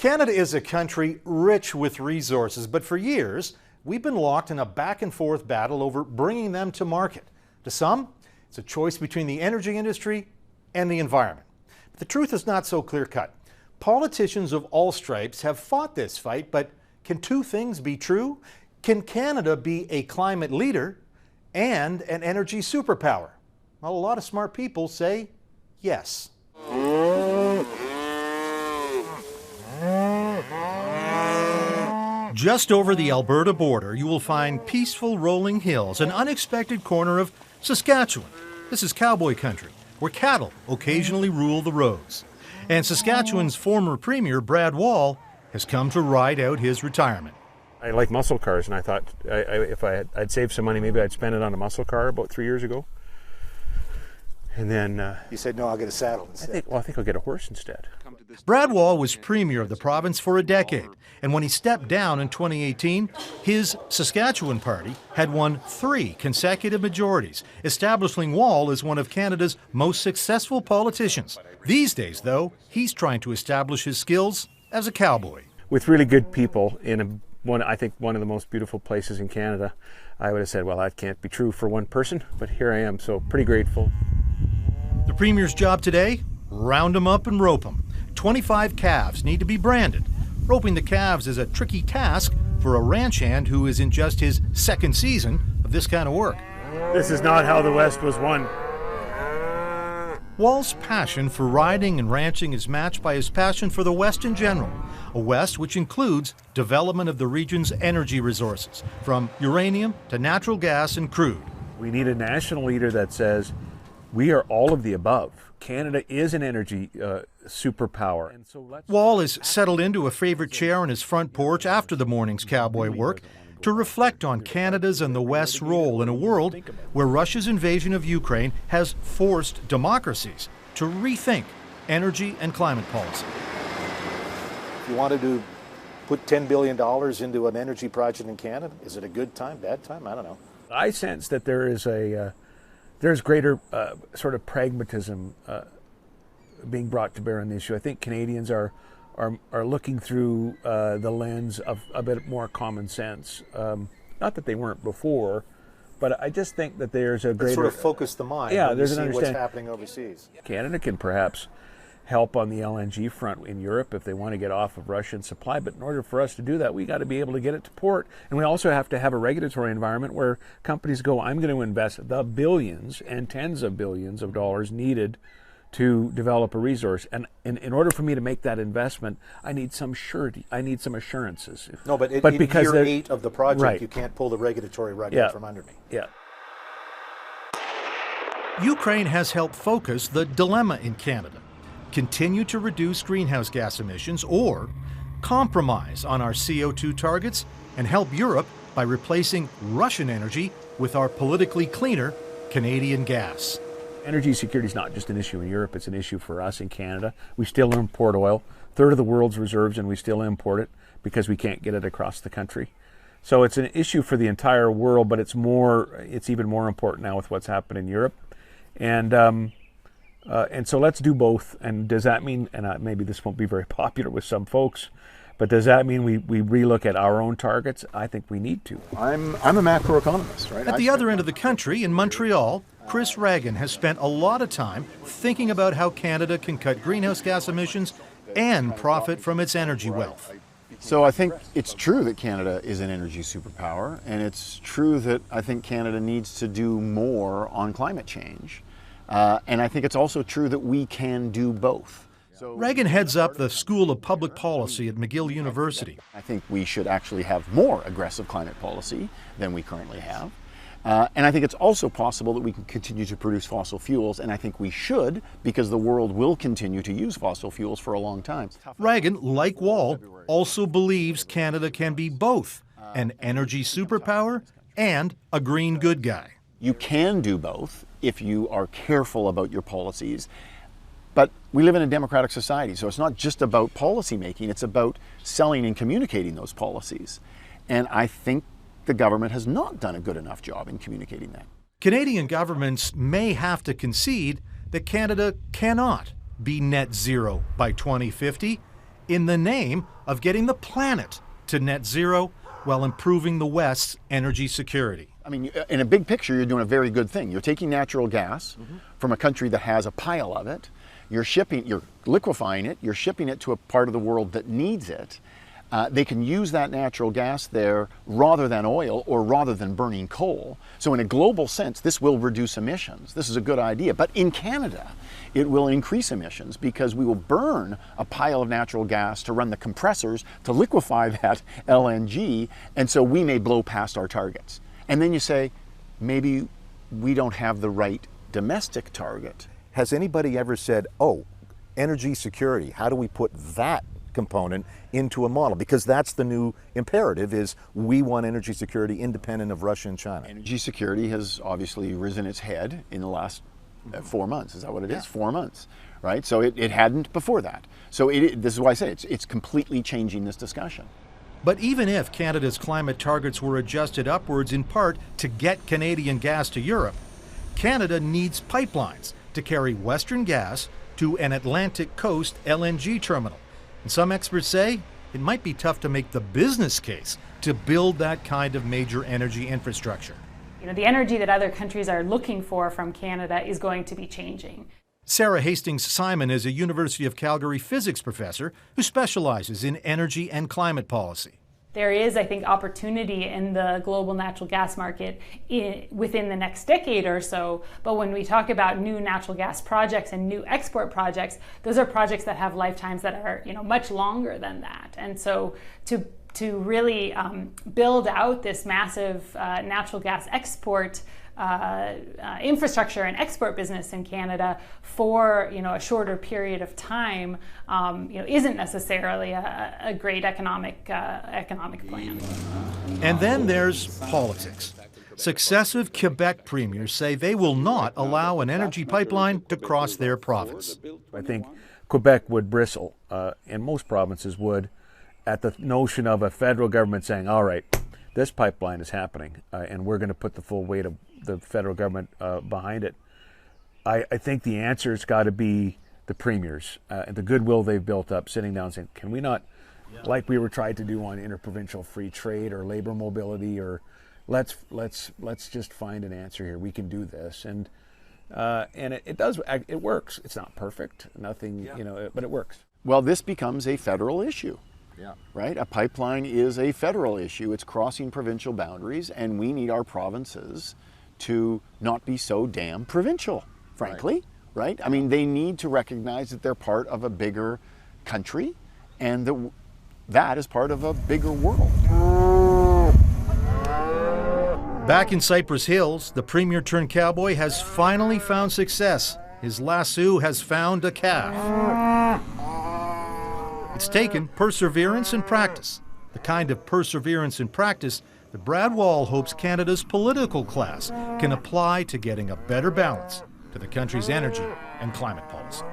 Canada is a country rich with resources, but for years, we've been locked in a back and forth battle over bringing them to market. To some, it's a choice between the energy industry and the environment. But the truth is not so clear-cut. Politicians of all stripes have fought this fight, but can two things be true? Can Canada be a climate leader and an energy superpower? Well, a lot of smart people say yes. Just over the Alberta border, you will find peaceful rolling hills, an unexpected corner of Saskatchewan. This is cowboy country, where cattle occasionally rule the roads. And Saskatchewan's former premier, Brad Wall, has come to ride out his retirement. I like muscle cars, and I thought if I'd save some money, maybe I'd spend it on a muscle car about 3 years ago. And then... you said, no, I'll get a saddle instead. I think I'll get a horse instead. Brad Wall was premier of the province for a decade, and when he stepped down in 2018, his Saskatchewan party had won 3 consecutive majorities, establishing Wall as one of Canada's most successful politicians. These days, though, he's trying to establish his skills as a cowboy. With really good people in I think one of the most beautiful places in Canada, I would have said, well, that can't be true for one person, but here I am, so pretty grateful. The Premier's job today? Round them up and rope them. 25 calves need to be branded. Roping the calves is a tricky task for a ranch hand who is in just his 2nd season of this kind of work. This is not how the West was won. Wall's passion for riding and ranching is matched by his passion for the West in general, a West which includes development of the region's energy resources, from uranium to natural gas and crude. We need a national leader that says, we are all of the above. Canada is an energy superpower. And so Wall is settled into a favorite chair on his front porch after the morning's cowboy work to reflect on Canada's and the West's role in a world where Russia's invasion of Ukraine has forced democracies to rethink energy and climate policy. If you wanted to put $10 billion into an energy project in Canada, is it a good time, bad time? I don't know. I sense that there is there's greater sort of pragmatism being brought to bear on the issue. I think Canadians are looking through the lens of a bit more common sense. Not that they weren't before, but I just think that there's a greater... sort of focus the mind. Yeah, when there's you an see what's understanding. happening overseas. Canada can perhaps help on the LNG front in Europe if they want to get off of Russian supply, but in order for us to do that, we got to be able to get it to port, and we also have to have a regulatory environment where companies go, I'm going to invest the billions and tens of billions of dollars needed to develop a resource, and in order for me to make that investment, I need some surety, I need some assurances. No, but because year 8 of the project, right. You can't pull the regulatory rug out from under me. Yeah. Ukraine has helped focus the dilemma in Canada. Continue to reduce greenhouse gas emissions or compromise on our CO2 targets and help Europe by replacing Russian energy with our politically cleaner Canadian gas. Energy security is not just an issue in Europe, it's an issue for us in Canada. We still import oil, 1/3 of the world's reserves, and we still import it because we can't get it across the country. So it's an issue for the entire world, but it's even more important now with what's happened in Europe. And so let's do both. And does that mean, and maybe this won't be very popular with some folks, but does that mean we relook at our own targets? I think we need to. I'm a macroeconomist, right? At the other end of the country, in Montreal, Chris Reagan has spent a lot of time thinking about how Canada can cut greenhouse gas emissions and profit from its energy wealth. So I think it's true that Canada is an energy superpower, and it's true that I think Canada needs to do more on climate change. And I think it's also true that we can do both. Reagan heads up the School of Public Policy at McGill University. I think we should actually have more aggressive climate policy than we currently have. And I think it's also possible that we can continue to produce fossil fuels, and I think we should, because the world will continue to use fossil fuels for a long time. Reagan, like Wall, also believes Canada can be both an energy superpower and a green good guy. You can do both if you are careful about your policies. But we live in a democratic society, so it's not just about policy making, it's about selling and communicating those policies. And I think the government has not done a good enough job in communicating that. Canadian governments may have to concede that Canada cannot be net zero by 2050 in the name of getting the planet to net zero while improving the West's energy security. I mean, in a big picture, you're doing a very good thing. You're taking natural gas from a country that has a pile of it, you're liquefying it, you're shipping it to a part of the world that needs it. They can use that natural gas there rather than oil or rather than burning coal. So in a global sense, this will reduce emissions. This is a good idea. But in Canada, it will increase emissions because we will burn a pile of natural gas to run the compressors to liquefy that LNG, and so we may blow past our targets. And then you say, maybe we don't have the right domestic target. Has anybody ever said, oh, energy security, how do we put that component into a model? Because that's the new imperative, is we want energy security independent of Russia and China. Energy security has obviously risen its head in the last 4 months. Is that what it is? 4 months, right? So it hadn't before that. So this is why I say it's completely changing this discussion. But even if Canada's climate targets were adjusted upwards in part to get Canadian gas to Europe, Canada needs pipelines to carry Western gas to an Atlantic coast LNG terminal. And some experts say it might be tough to make the business case to build that kind of major energy infrastructure. You know, the energy that other countries are looking for from Canada is going to be changing. Sarah Hastings-Simon is a University of Calgary physics professor who specializes in energy and climate policy. There is, I think, opportunity in the global natural gas market within the next decade or so. But when we talk about new natural gas projects and new export projects, those are projects that have lifetimes that are, you know, much longer than that. And so to really build out this massive natural gas export infrastructure and export business in Canada for, you know, a shorter period of time, you know, isn't necessarily a great economic plan. And then there's politics. Successive Quebec premiers say they will not allow an energy pipeline to cross their province. I think Quebec would bristle, and most provinces would, at the notion of a federal government saying, all right, this pipeline is happening, and we're going to put the full weight of the federal government behind it. I think the answer has got to be the premiers and the goodwill they've built up, sitting down and saying, can we not, like we were trying to do on interprovincial free trade or labor mobility, or let's just find an answer here. We can do this, and it works. It's not perfect, nothing, you know, but it works. Well, this becomes a federal issue. Yeah. Right? A pipeline is a federal issue. It's crossing provincial boundaries, and we need our provinces to not be so damn provincial, frankly, right? I mean, they need to recognize that they're part of a bigger country, and that is part of a bigger world. Back in Cypress Hills, the premier turned cowboy has finally found success. His lasso has found a calf. It's taken perseverance and practice, the kind of perseverance and practice that Brad Wall hopes Canada's political class can apply to getting a better balance to the country's energy and climate policy.